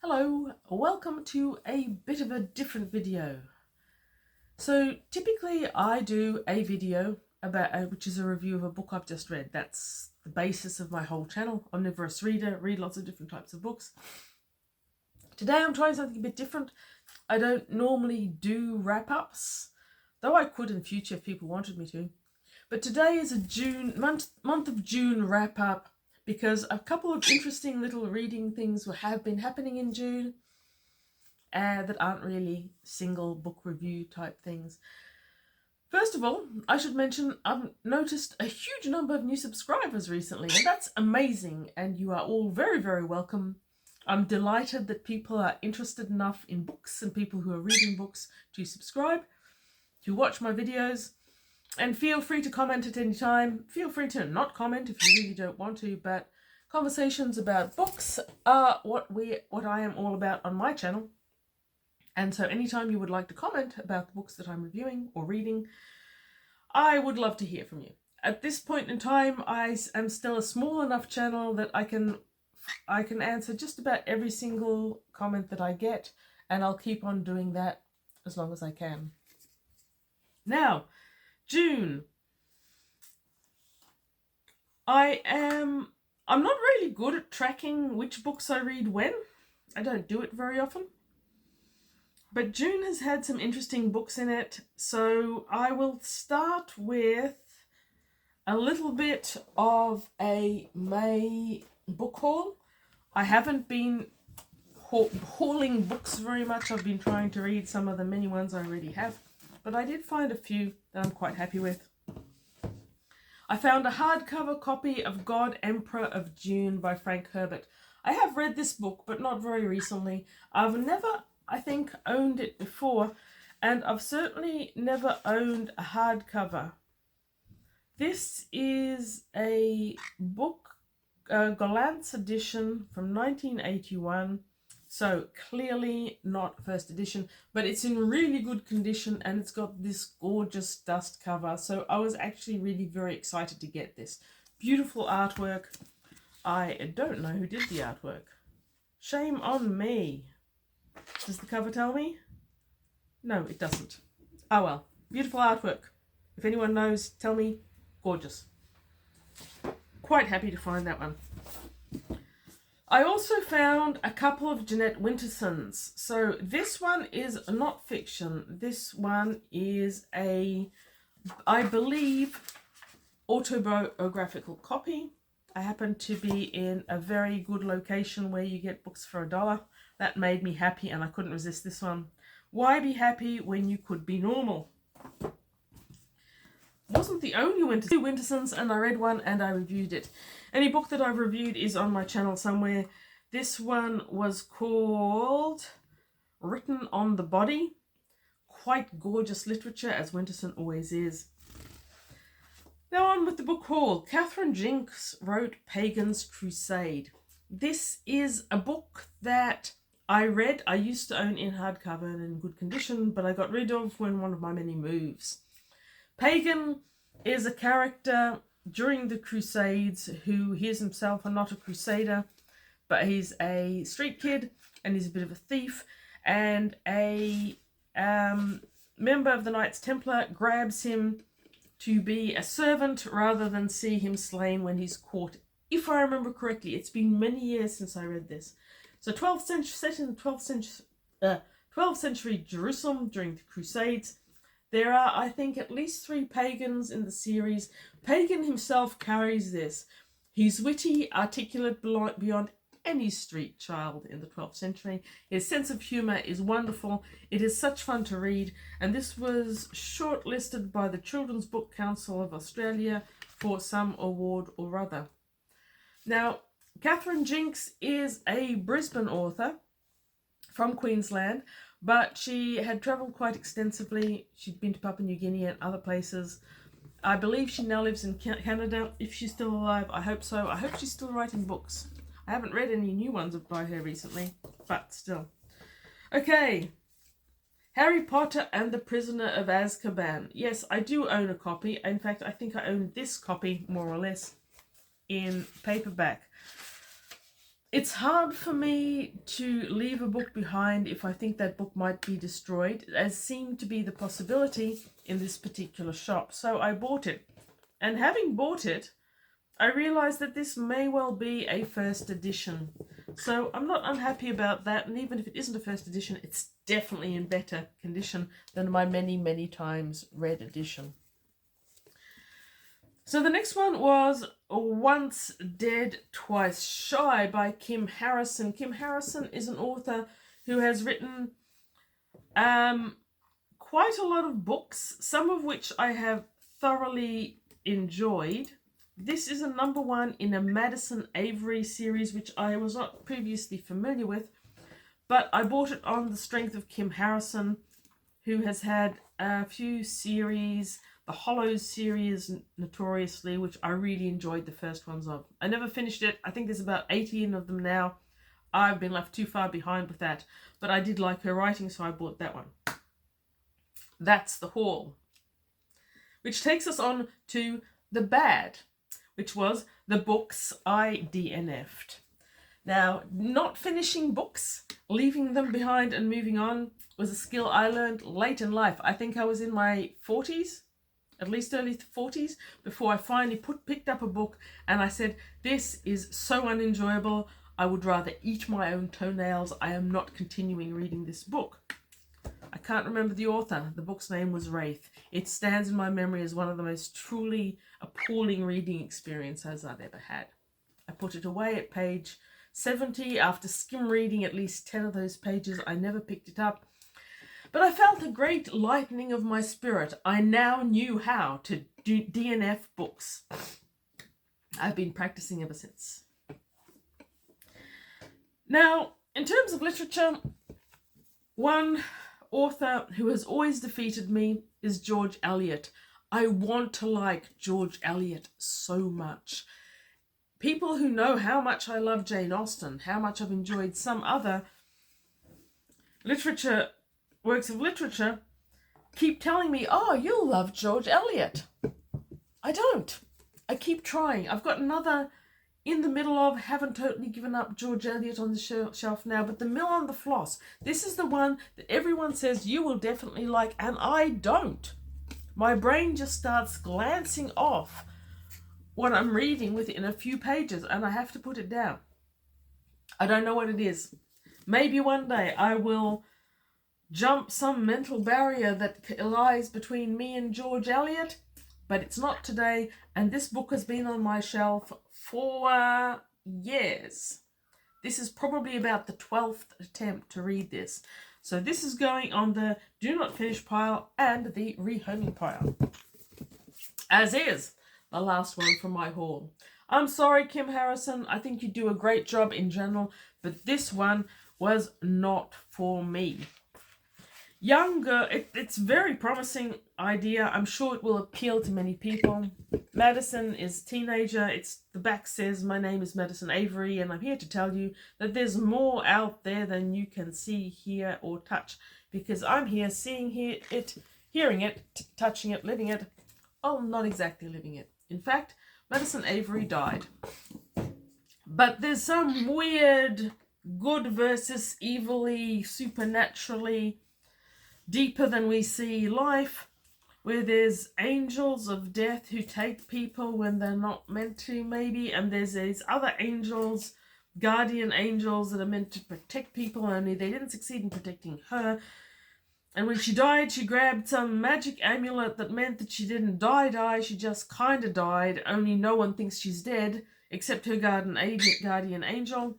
Hello, welcome to a bit of a different video. So typically I do a video about which is a review of a book I've just read. That's the basis of my whole channel. Omnivorous reader, read lots of different types of books. Today I'm trying something a bit different. I don't normally do wrap-ups, though I could in future if people wanted me to. But today is a month of June wrap-up, because a couple of interesting little reading things have been happening in June that aren't really single book review type things. First of all, I should mention I've noticed a huge number of new subscribers recently, and that's amazing, and you are all very, very welcome. I'm delighted that people are interested enough in books and people who are reading books to subscribe, to watch my videos. And feel free to comment at any time. Feel free to not comment if you really don't want to, but conversations about books are what I am all about on my channel. And so anytime you would like to comment about the books that I'm reviewing or reading, I would love to hear from you. At this point in time, I am still a small enough channel that I can answer just about every single comment that I get, and I'll keep on doing that as long as I can. Now, June. I'm not really good at tracking which books I read when. I don't do it very often. But June has had some interesting books in it, so I will start with a little bit of a May book haul. I haven't been hauling books very much. I've been trying to read some of the many ones I already have. But I did find a few that I'm quite happy with. I found a hardcover copy of God, Emperor of June by Frank Herbert. I have read this book, but not very recently. I've never, I think, owned it before, and I've certainly never owned a hardcover. This is a book, Gollancz edition from 1981. So clearly not first edition, but it's in really good condition and it's got this gorgeous dust cover. So I was actually really very excited to get this. Beautiful artwork. I don't know who did the artwork. Shame on me. Does the cover tell me? No, it doesn't. Oh well, beautiful artwork. If anyone knows, tell me. Gorgeous. Quite happy to find that one. I also found a couple of Jeanette Winterson's. So this one is not fiction. This one is a, I believe, autobiographical copy. I happen to be in a very good location where you get books for $1. That made me happy and I couldn't resist this one. Why be happy when you could be normal? Wasn't the only Wintersons, and I read one and I reviewed it. Any book that I've reviewed is on my channel somewhere. This one was called Written on the Body. Quite gorgeous literature, as Winterson always is. Now on with the book haul. Katherine Jinks wrote Pagan's Crusade. This is a book that I read. I used to own in hardcover and in good condition, but I got rid of when one of my many moves. Pagan is a character during the Crusades who he is himself not a crusader, but he's a street kid and he's a bit of a thief, and a member of the Knights Templar grabs him to be a servant rather than see him slain when he's caught. If I remember correctly, it's been many years since I read this. So 12th century, set in the 12th century Jerusalem during the Crusades. There are, I think, at least 3 pagans in the series. Pagan himself carries this. He's witty, articulate beyond any street child in the 12th century. His sense of humour is wonderful. It is such fun to read. And this was shortlisted by the Children's Book Council of Australia for some award or other. Now, Katherine Jinks is a Brisbane author from Queensland, but she had travelled quite extensively. She'd been to Papua New Guinea and other places. I believe she now lives in Canada. If she's still alive, I hope so. I hope she's still writing books. I haven't read any new ones by her recently, but still. Okay. Harry Potter and the Prisoner of Azkaban. Yes, I do own a copy. In fact, I think I own this copy, more or less, in paperback. It's hard for me to leave a book behind if I think that book might be destroyed, as seemed to be the possibility in this particular shop. So I bought it. And having bought it, I realized that this may well be a first edition. So I'm not unhappy about that, and even if it isn't a first edition, it's definitely in better condition than my many, many times read edition. So the next one was Once Dead, Twice Shy by Kim Harrison. Kim Harrison is an author who has written quite a lot of books, some of which I have thoroughly enjoyed. This is a #1 in a Madison Avery series, which I was not previously familiar with, but I bought it on the strength of Kim Harrison, who has had a few series, the Hollows series notoriously, which I really enjoyed the first ones of. I never finished it. I think there's about 18 of them now. I've been left too far behind with that, but I did like her writing, so I bought that one. That's the haul. Which takes us on to the bad, which was the books I DNF'd. Now, not finishing books, leaving them behind and moving on, was a skill I learned late in life. I think I was in my 40s, at least early 40s, before I finally picked up a book and I said, this is so unenjoyable, I would rather eat my own toenails. I am not continuing reading this book. I can't remember the author. The book's name was Wraith. It stands in my memory as one of the most truly appalling reading experiences I've ever had. I put it away at page 70. After skim reading at least 10 of those pages, I never picked it up. But I felt a great lightening of my spirit. I now knew how to do DNF books. I've been practicing ever since. Now, in terms of literature, one author who has always defeated me is George Eliot. I want to like George Eliot so much. People who know how much I love Jane Austen, how much I've enjoyed some other works of literature, keep telling me, oh, you'll love George Eliot. I don't. I keep trying. I've got another in the middle of, haven't totally given up George Eliot on the shelf now, but The Mill on the Floss. This is the one that everyone says you will definitely like, and I don't. My brain just starts glancing off what I'm reading within a few pages, and I have to put it down. I don't know what it is. Maybe one day I will jump some mental barrier that lies between me and George Eliot, but it's not today, and this book has been on my shelf for years. This is probably about the 12th attempt to read this. So this is going on the do not finish pile and the rehoming pile. As is the last one from my haul. I'm sorry, Kim Harrison. I think you do a great job in general, but this one was not for me. Younger, it's very promising idea. I'm sure it will appeal to many people. Madison is teenager. The back says, my name is Madison Avery, and I'm here to tell you that there's more out there than you can see, hear, or touch. Because I'm here seeing it, hearing it, touching it, living it. Oh, not exactly living it. In fact, Madison Avery died. But there's some weird good versus evilly, supernaturally, deeper than we see life, where there's angels of death who take people when they're not meant to, maybe, and there's these other angels, guardian angels, that are meant to protect people, only they didn't succeed in protecting her. And when she died, she grabbed some magic amulet that meant that she didn't die, she just kind of died, only no one thinks she's dead, except her guardian angel.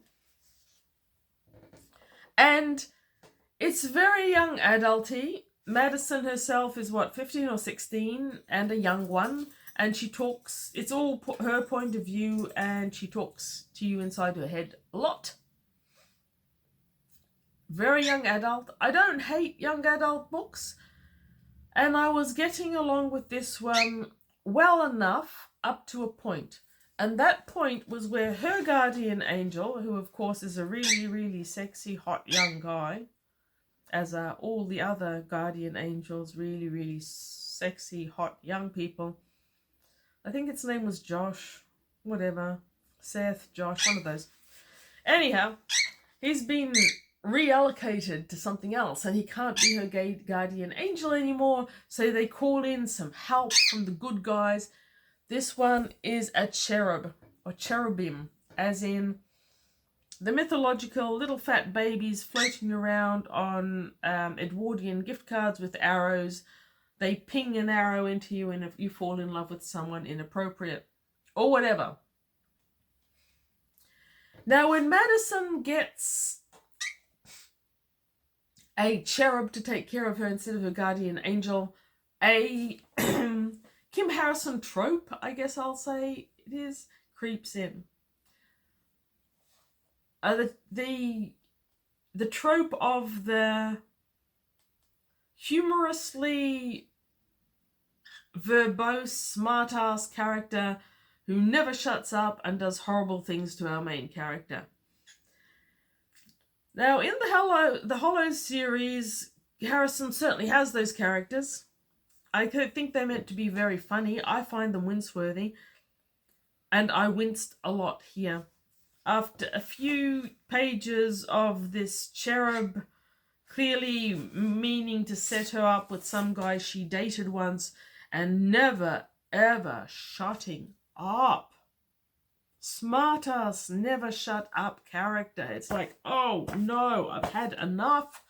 And it's very young adulty. Madison herself is 15 or 16 and a young one, and she talks, it's all her point of view, and she talks to you inside her head a lot. Very young adult. I don't hate young adult books, and I was getting along with this one well enough up to a point. And that point was where her guardian angel, who of course is a really, really sexy, hot young guy, as are all the other guardian angels, really, really sexy, hot young people. I think its name was Josh, whatever, Seth, Josh, one of those. Anyhow, he's been reallocated to something else and he can't be her guardian angel anymore, so they call in some help from the good guys. This one is a cherub, or cherubim, as in the mythological little fat babies floating around on Edwardian gift cards with arrows. They ping an arrow into you and if you fall in love with someone inappropriate or whatever. Now, when Madison gets a cherub to take care of her instead of her guardian angel, a Kim Harrison trope, I guess I'll say it is, creeps in. The trope of the humorously verbose, smart-ass character who never shuts up and does horrible things to our main character. Now, in the Hollows series, Harrison certainly has those characters. I think they're meant to be very funny. I find them wince-worthy. And I winced a lot here. After a few pages of this cherub clearly meaning to set her up with some guy she dated once and never, ever shutting up. Smart-ass, never shut up character. It's like, oh no, I've had enough.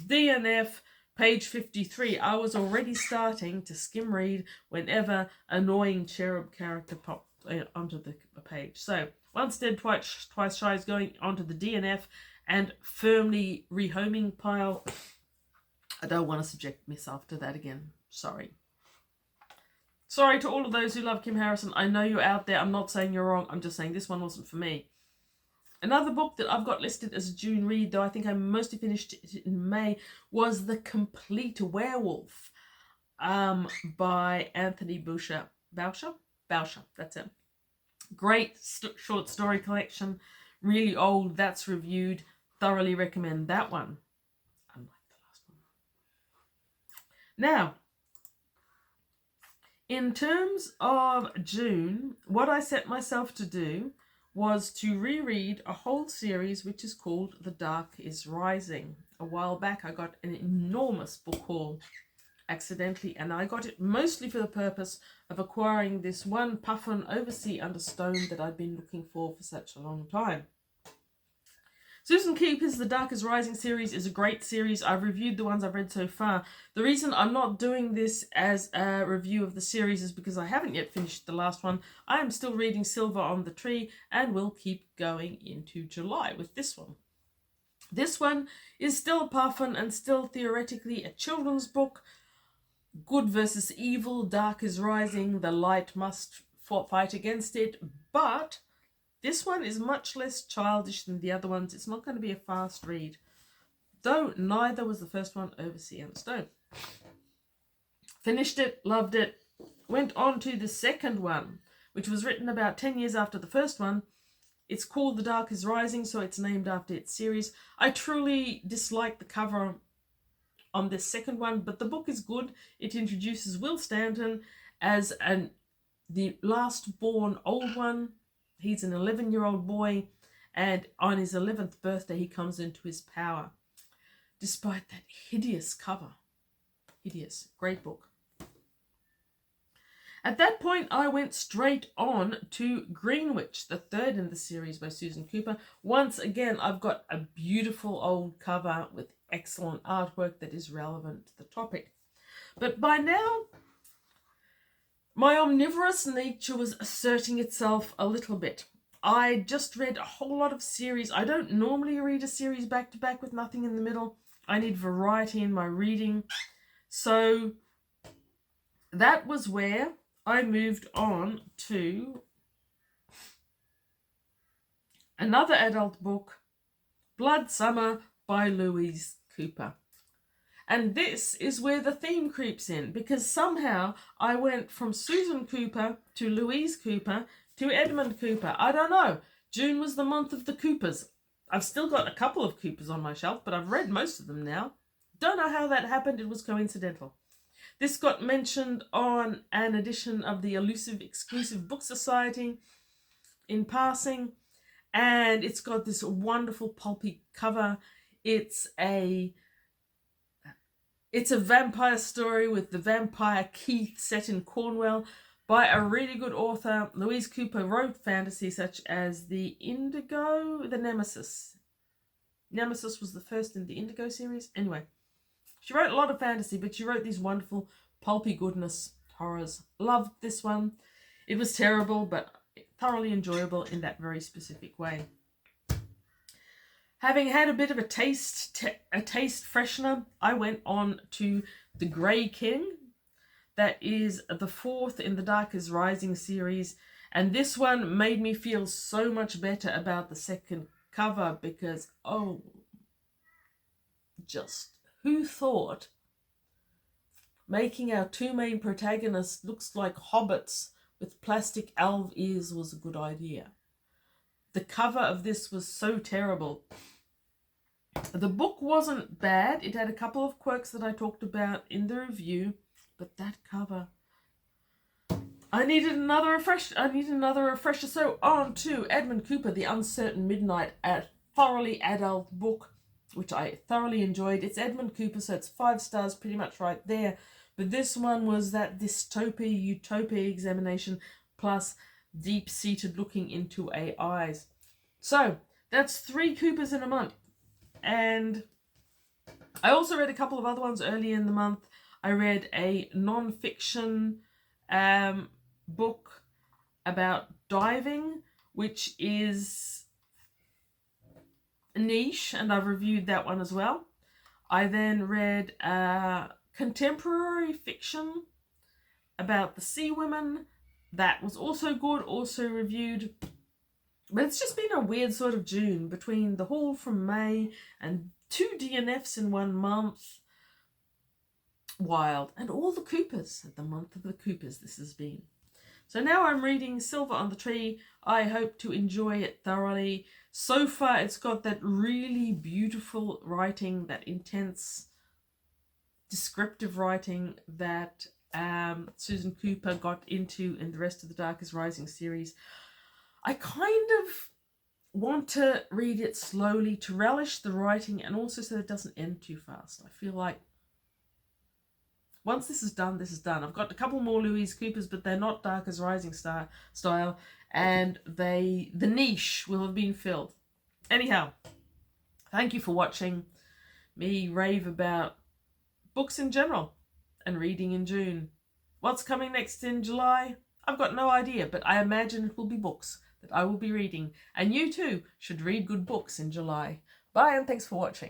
DNF, page 53. I was already starting to skim read whenever annoying cherub character popped onto the page. So, once dead, twice shy is going onto the DNF and firmly rehoming pile. I don't want to subject myself to that again. Sorry. Sorry to all of those who love Kim Harrison. I know you're out there. I'm not saying you're wrong. I'm just saying this one wasn't for me. Another book that I've got listed as a June read, though I think I mostly finished it in May, was The Complete Werewolf by Anthony Boucher. Boucher, that's it. Great short story collection. Really old. That's reviewed. Thoroughly recommend that one. Unlike the last one. Now, in terms of June, what I set myself to do was to reread a whole series which is called The Dark is Rising. A while back I got an enormous book haul accidentally, and I got it mostly for the purpose of acquiring this one Puffin Oversea Under Stone that I'd been looking for such a long time. Susan Cooper's The Dark is Rising series is a great series. I've reviewed the ones I've read so far. The reason I'm not doing this as a review of the series is because I haven't yet finished the last one. I am still reading Silver on the Tree and will keep going into July with this one. This one is still Puffin and still theoretically a children's book. Good versus evil, dark is rising, the light must fight against it, but this one is much less childish than the other ones. It's not going to be a fast read, though neither was the first one, Oversea Under Stone. Finished it, loved it, went on to the second one, which was written about 10 years after the first one. It's called The Dark is Rising, so it's named after its series. I truly dislike the cover on this second one, but the book is good. It introduces Will Stanton as the last born old one. He's an 11-year-old boy, and on his 11th birthday he comes into his power. Despite that hideous cover. Hideous. Great book. At that point, I went straight on to Greenwich, the third in the series by Susan Cooper. Once again, I've got a beautiful old cover with excellent artwork that is relevant to the topic. But by now, my omnivorous nature was asserting itself a little bit. I just read a whole lot of series. I don't normally read a series back to back with nothing in the middle. I need variety in my reading. So that was where I moved on to another adult book, Blood Summer by Louise Cooper. And this is where the theme creeps in, because somehow I went from Susan Cooper to Louise Cooper to Edmund Cooper. I don't know. June was the month of the Coopers. I've still got a couple of Coopers on my shelf, but I've read most of them now. Don't know how that happened. It was coincidental. This got mentioned on an edition of the Elusive Exclusive Book Society in passing, and it's got this wonderful pulpy cover. It's a vampire story with the vampire Keith set in Cornwall by a really good author. Louise Cooper wrote fantasy such as the Nemesis. Nemesis was the first in the Indigo series. Anyway, she wrote a lot of fantasy, but she wrote these wonderful pulpy goodness horrors. Loved this one. It was terrible, but thoroughly enjoyable in that very specific way. Having had a bit of a taste freshener, I went on to The Grey King. That is the 4th in the Dark is Rising series. And this one made me feel so much better about the second cover because, just who thought making our 2 main protagonists looks like hobbits with plastic elf ears was a good idea. The cover of this was so terrible. The book wasn't bad. It had a couple of quirks that I talked about in the review, but that cover, I needed another refresher. So on to Edmund Cooper, The Uncertain Midnight, a thoroughly adult book, which I thoroughly enjoyed. It's Edmund Cooper, so it's 5 stars pretty much right there. But this one was that dystopia-utopia examination plus deep-seated looking into AIs. So that's 3 Coopers in a month. And I also read a couple of other ones early in the month. I read a non-fiction book about diving, which is niche, and I've reviewed that one as well. I then read contemporary fiction about the Sea Women. That was also good, also reviewed. But it's just been a weird sort of June between the haul from May and 2 DNFs in 1 month. Wild. And all the Coopers. The month of the Coopers this has been. So now I'm reading Silver on the Tree. I hope to enjoy it thoroughly. So far it's got that really beautiful writing, that intense descriptive writing that Susan Cooper got into in the rest of the Dark is Rising series. I kind of want to read it slowly to relish the writing and also so that it doesn't end too fast. I feel like once this is done, this is done. I've got a couple more Louise Coopers, but they're not Dark is Rising style, and the niche will have been filled. Anyhow, thank you for watching me rave about books in general and reading in June. What's coming next in July? I've got no idea, but I imagine it will be books that I will be reading. And you too should read good books in July. Bye, and thanks for watching.